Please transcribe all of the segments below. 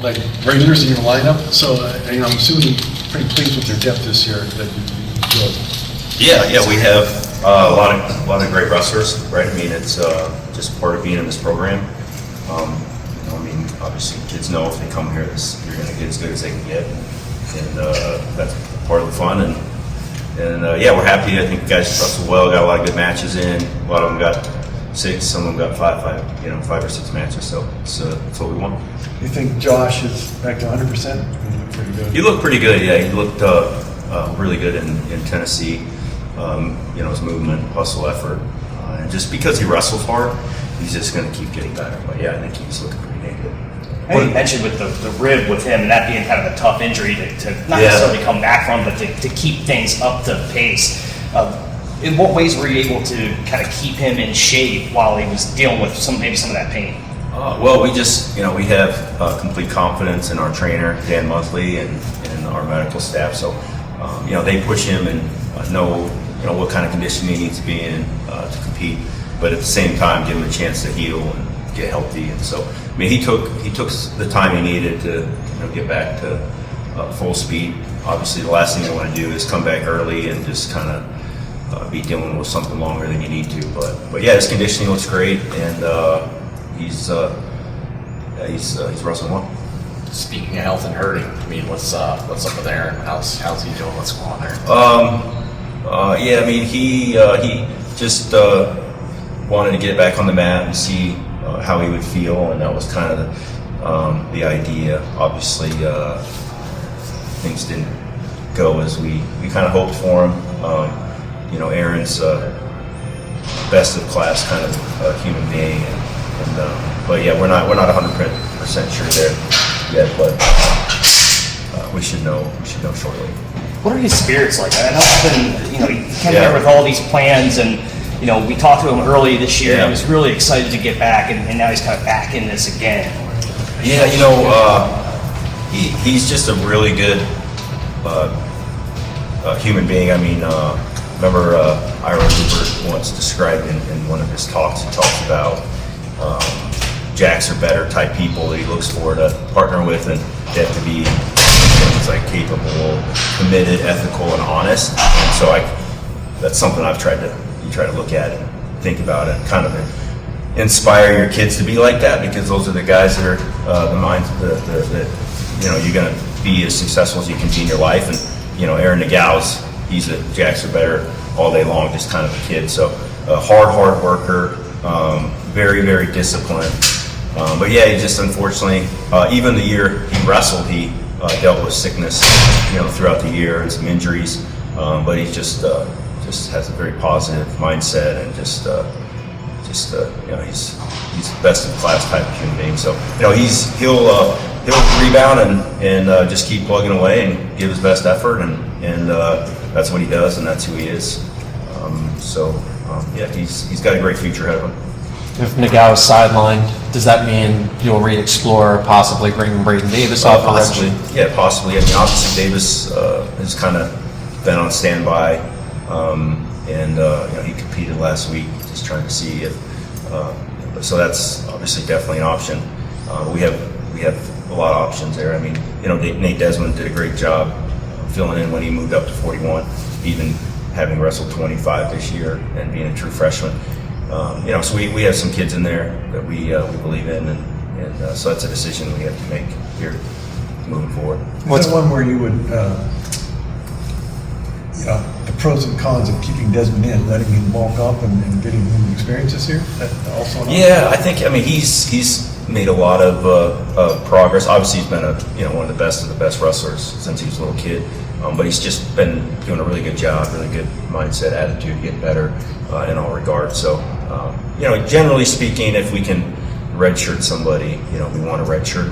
like regulars in your lineup. So I'm assuming you're pretty pleased with their depth this year. That you built. Yeah, we have a lot of great wrestlers, right? I mean, it's just part of being in this program. I mean, obviously, kids know if they come here, you're going to get as good as they can get, and that's part of the fun. And yeah, we're happy. I think the guys wrestled well. Got a lot of good matches in. A lot of them got 6. Some of them got 5 or 6 matches. So that's what we want. You think Josh is back to 100%? He looked pretty good. He looked pretty good. Yeah, he looked really good in Tennessee. His movement, hustle, effort, and just because he wrestles hard, he's just going to keep getting better. But yeah, I think he's looking pretty dang good. I think you mentioned with the rib with him, and that being kind of a tough injury to not necessarily come back from, but to keep things up to pace. In what ways were you able to kind of keep him in shape while he was dealing with maybe some of that pain? Well, we just, we have complete confidence in our trainer, Dan Monthly, and our medical staff. So, they push him and know what kind of condition he needs to be in to compete, but at the same time give him a chance to heal and get healthy. And so, I mean, he took the time he needed to get back to full speed. Obviously, the last thing you want to do is come back early and just kind of be dealing with something longer than you need to. But yeah, his conditioning looks great, and he's wrestling well. Speaking of health and hurting, I mean, what's up with Aaron? How's he doing? What's going on there? Yeah, I mean, he just wanted to get back on the mat and see how he would feel, and that was kind of the idea. Obviously, things didn't go as we kind of hoped for him. Aaron's best of class kind of human being, but yeah, we're not 100% sure there yet, but we should know shortly. What are his spirits like? I know often, he came here with all these plans, and we talked to him early this year. And he was really excited to get back, and now he's kind of back in this again. Yeah, he's just a really good human being. I mean, remember Ira Hoover once described in one of his talks. He talks about Jacks are better type people that he looks for to partner with, and they have to be things like capable, committed, ethical, and honest. And so that's something I've tried to look at and think about and kind of inspire your kids to be like that, because those are the guys that are the minds that you're going to be as successful as you can be in your life. And Aaron Nagau's, he's a Jacks are better all day long, just kind of a kid. So a hard worker, very, very disciplined. But yeah, he just unfortunately, even the year he wrestled, he dealt with sickness, throughout the year and some injuries. But he just has a very positive mindset, and just he's best in class type of human being. So he'll rebound and just keep plugging away and give his best effort, and that's what he does, and that's who he is. Yeah, he's got a great future ahead of him. If Nagau is sidelined, does that mean you'll re-explore possibly bringing Braden Davis off? Possibly, yeah, possibly. I mean, obviously Davis has kind of been on standby, and he competed last week, just trying to see if. So that's obviously definitely an option. We have a lot of options there. I mean, Nate Desmond did a great job filling in when he moved up to 41, even having wrestled 25 this year and being a true freshman. So we have some kids in there that we believe in, and so that's a decision we have to make here moving forward. What's one where you would, the pros and cons of keeping Desmond in, letting him bulk up and getting him experiences here? That also I think he's made a lot of progress. Obviously, he's been one of the best wrestlers since he was a little kid. But he's just been doing a really good job, really good mindset, attitude, getting better in all regards. So, generally speaking, if we can redshirt somebody, we want to redshirt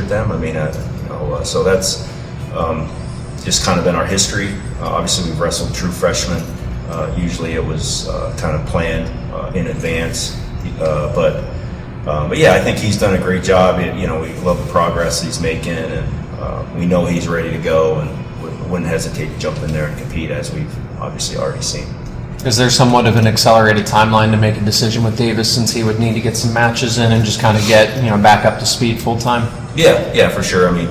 them. I mean, so that's just kind of been our history. Obviously, we've wrestled true freshmen. Usually, it was kind of planned in advance. But yeah, I think he's done a great job. We love the progress he's making, and we know he's ready to go, and wouldn't hesitate to jump in there and compete, as we've obviously already seen. Is there somewhat of an accelerated timeline to make a decision with Davis, since he would need to get some matches in and just kind of get back up to speed full time? Yeah, for sure. I mean,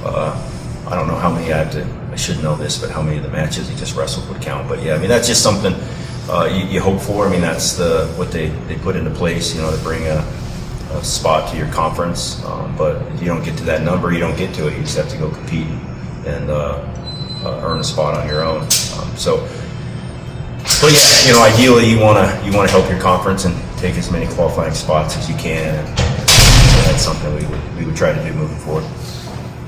I don't know how many I should know this, but how many of the matches he just wrestled would count. But yeah, I mean, that's just something you hope for. I mean, that's what they put into place, to bring a spot to your conference. But if you don't get to that number, you don't get to it. You just have to go compete and earn a spot on your own. But yeah, ideally you want to help your conference and take as many qualifying spots as you can. And that's something we would try to do moving forward.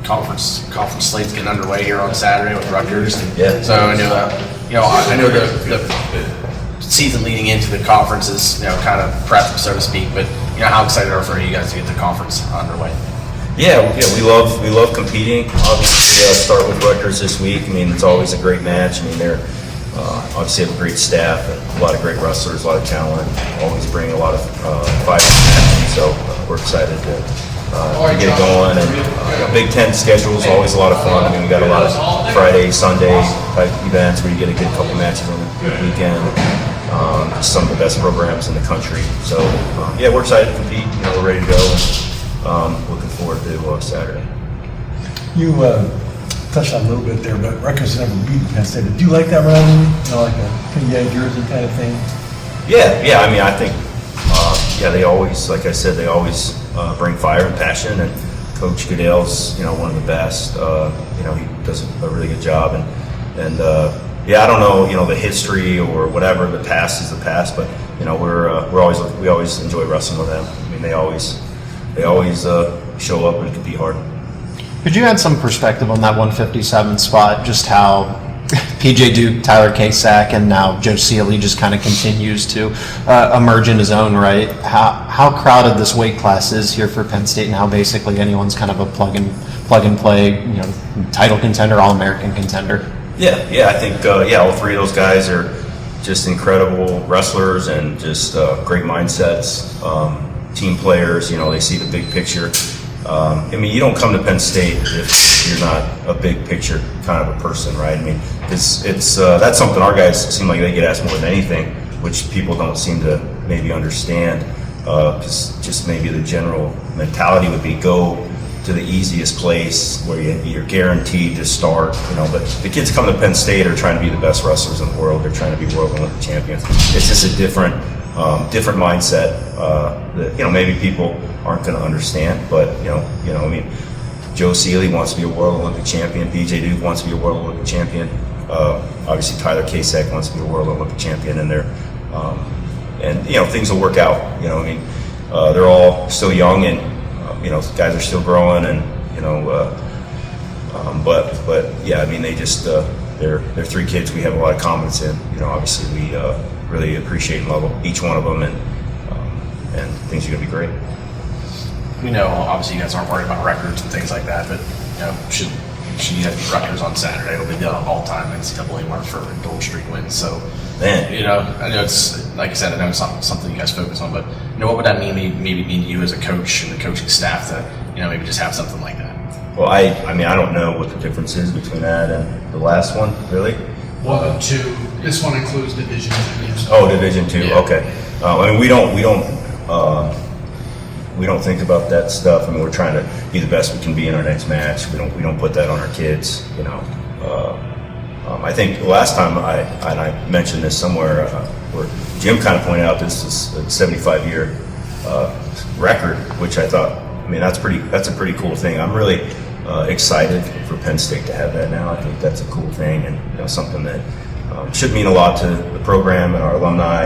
Conference slate's getting underway here on Saturday with Rutgers. Yeah. So I know that, I know the season leading into the conference is, kind of prep, so to speak, but, how excited are you guys to get the conference underway? Yeah, we love competing. Obviously, start with Rutgers this week. I mean, it's always a great match. I mean, they're obviously have a great staff, a lot of great wrestlers, a lot of talent, always bring a lot of fight. So we're excited to get it going. And Big Ten schedule is always a lot of fun. I mean, we got a lot of Friday, Sunday type events where you get a good couple matches on the weekend. Some of the best programs in the country. So yeah, we're excited to compete. We're ready to go. And, looking forward to Saturday. You touched on it a little bit there, but Rutgers never beat Penn State. Do you like that rivalry? Like a PA Jersey kind of thing? Yeah. I mean, I think they always, like I said, they always bring fire and passion. And Coach Cael's, one of the best. He does a really good job. And I don't know, the history or whatever. The past is the past, but we always enjoy wrestling with them. I mean, they always show up and compete hard. Could you add some perspective on that 157 spot, just how PJ Duke, Tyler Cael, and now Joe Seeley just kind of continues to emerge in his own right? How crowded this weight class is here for Penn State, and how basically anyone's kind of a plug and play, title contender, All-American contender? Yeah, I think all three of those guys are just incredible wrestlers and just great mindsets, team players. They see the big picture. I mean, you don't come to Penn State if you're not a big picture kind of a person, right? I mean, it's that's something our guys seem like they get asked more than anything, which people don't seem to maybe understand. Because just maybe the general mentality would be go to the easiest place where you're guaranteed to start, But the kids come to Penn State are trying to be the best wrestlers in the world. They're trying to be world Olympic champions. It's just a different mindset that maybe people aren't going to understand. But I mean, Joe Seeley wants to be a world Olympic champion. PJ Duke wants to be a world Olympic champion. Obviously, Tyler Cael wants to be a world Olympic champion, and things will work out. I mean, they're all still young, and guys are still growing, and but yeah, I mean, they just they're three kids we have a lot of confidence in. Obviously we really appreciate and love each one of them, and things are going to be great. Obviously you guys aren't worried about records and things like that, but should you have Rutgers on Saturday, it'll be the all-time NCAA mark for gold streak wins. So, Man. I know it's, like I said, I know it's not something you guys focus on, but what would that maybe mean to you as a coach and the coaching staff to maybe just have something like that? Well, I mean, I don't know what the difference is between that and the last one, really. Well, this one includes Division II. Oh, Division II. Yeah. Okay. I mean, we don't think about that stuff. I mean, we're trying to be the best we can be in our next match. We don't put that on our kids. I think the last time I mentioned this somewhere where Jim kind of pointed out this is a 75-year record, which I thought, I mean, that's a pretty cool thing. I'm really excited for Penn State to have that now. I think that's a cool thing, and something that should mean a lot to the program and our alumni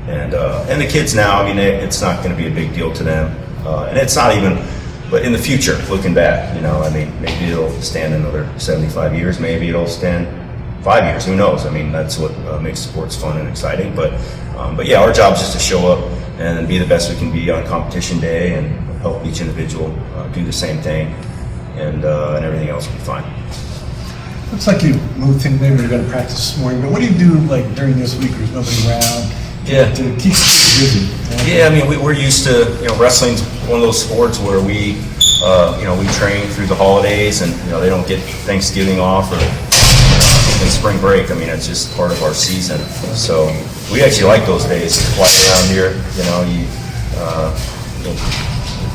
and the kids now. I mean, it's not going to be a big deal to them, and it's not even. But in the future, looking back, I mean, maybe it'll stand another 75 years. Maybe it'll stand 5 years. Who knows? I mean, that's what makes sports fun and exciting. But yeah, our job is just to show up and be the best we can be on competition day and help each individual do the same thing, and everything else will be fine. Looks like you moved things. Maybe you're going to practice this morning, but what do you do like during this week? There's nobody around. Yeah. To keep busy. Yeah, I mean, we're used to, wrestling's one of those sports where we train through the holidays, and they don't get Thanksgiving off or even spring break. I mean, it's just part of our season. So we actually like those days to fly around here.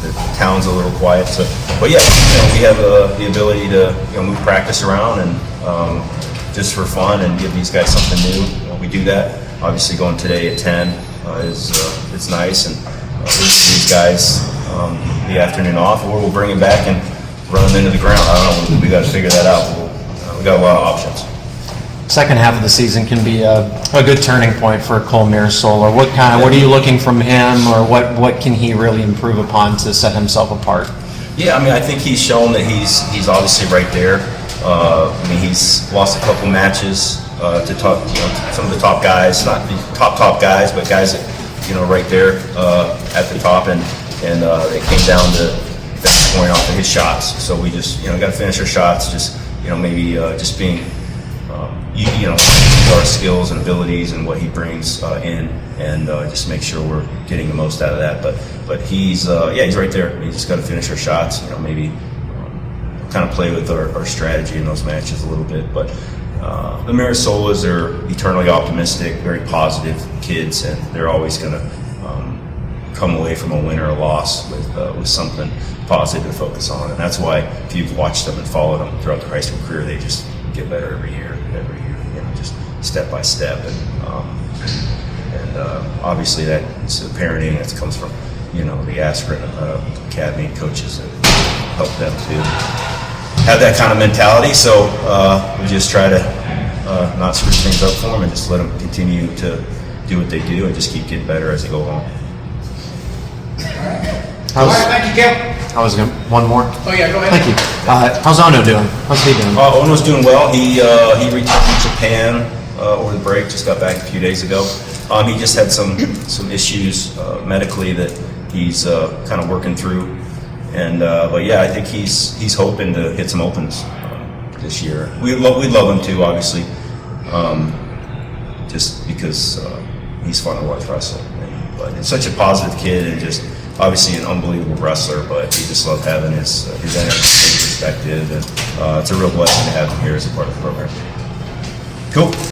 the town's a little quiet. So, but yeah, we have the ability to move practice around and just for fun and give these guys something new. We do that. Obviously, going today at 10 is it's nice, and we'll give these guys the afternoon off, or we'll bring them back and run them into the ground. I don't know. We got to figure that out. We got a lot of options. Second half of the season can be a good turning point for Cole Mirasola. What are you looking from him, or what can he really improve upon to set himself apart? Yeah, I mean, I think he's shown that he's obviously right there. I mean, he's lost a couple matches to some of the top guys, not the top guys, but guys that right there at the top, and it came down to finish point off of his shots. So we just got to finish our shots. Just maybe just being our skills and abilities and what he brings in, and just make sure we're getting the most out of that. But he's right there. We just got to finish our shots. Maybe kind of play with our strategy in those matches a little bit. But the Mirasolas are eternally optimistic, very positive kids, and they're always going to come away from a win or a loss with something positive to focus on. And that's why if you've watched them and followed them throughout their high school career, they just get better every year, just step by step. And obviously that's the parenting that comes from the Aspirin Academy coaches that help them to have that kind of mentality. So we just try to not screw things up for them and just let them continue to do what they do and just keep getting better as they go along. All right, thank you, Cael. I was going one more. Oh yeah, go ahead. Thank you. How's Ono doing? How's he doing? Ono's doing well. He returned from Japan over the break. Just got back a few days ago. He just had some issues medically that he's kind of working through. And but yeah, I think he's hoping to hit some opens this year. We'd love him to, obviously, just because he's fun to watch wrestle. But he's such a positive kid and just obviously an unbelievable wrestler. But we just love having his energy, perspective, and it's a real blessing to have him here as a part of the program. Cool.